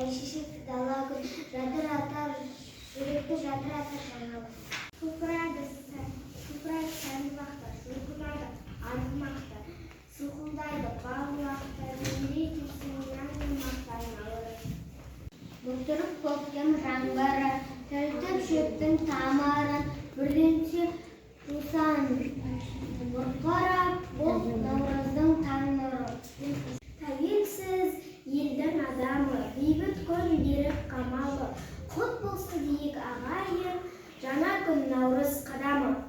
шешек дала күн, жатыр атар, жүректі жатыр атар жаңа күн. Шұлпырайды сәнді бақтар, шұлқынады арғымақтар, сылқылдайды балуақтар, мендей тепсеңнен мақтайын алырым. Бұлдырып көктем жаңбыры, тіртіп шөптің тамырын, бүрленсе жусан бұрқырап, бұл наурыздың таң нұры. Тәуелсіз елдің адамы, бейбіт күн берік қамалы, құт болсын дейік ағайын, жаңа күн наурыз қадамы.